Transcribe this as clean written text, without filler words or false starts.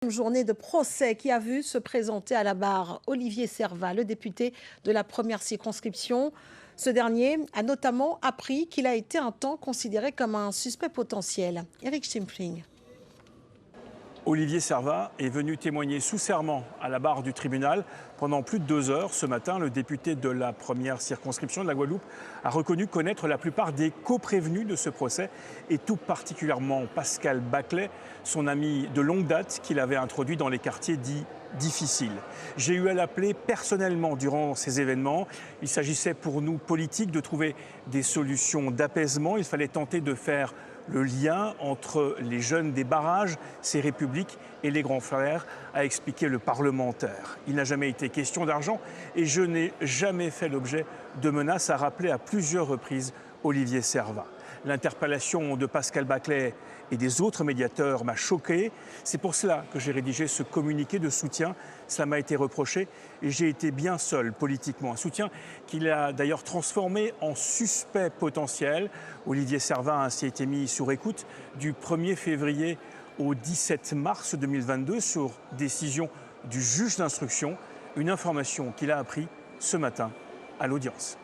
Journée de procès qui a vu se présenter à la barre Olivier Servat, le député de la première circonscription. Ce dernier a notamment appris qu'il a été un temps considéré comme un suspect potentiel. Éric Schimpfling. Olivier Servat est venu témoigner sous serment à la barre du tribunal pendant plus de 2 heures. Ce matin, le député de la première circonscription de la Guadeloupe a reconnu connaître la plupart des co-prévenus de ce procès et tout particulièrement Pascal Baclet, son ami de longue date qu'il avait introduit dans les quartiers dits difficiles. J'ai eu à l'appeler personnellement durant ces événements. Il s'agissait pour nous politiques de trouver des solutions d'apaisement. Il fallait tenter de faire le lien entre les jeunes des barrages, ces républiques et les grands frères, a expliqué le parlementaire. Il n'a jamais été question d'argent et je n'ai jamais fait l'objet de menaces, a rappelé à plusieurs reprises Olivier Servat. L'interpellation de Pascal Baclet et des autres médiateurs m'a choqué. C'est pour cela que j'ai rédigé ce communiqué de soutien. Cela m'a été reproché et j'ai été bien seul politiquement. Un soutien qu'il a d'ailleurs transformé en suspect potentiel. Olivier Servat a ainsi été mis sur écoute du 1er février au 17 mars 2022 sur décision du juge d'instruction. Une information qu'il a appris ce matin à l'audience.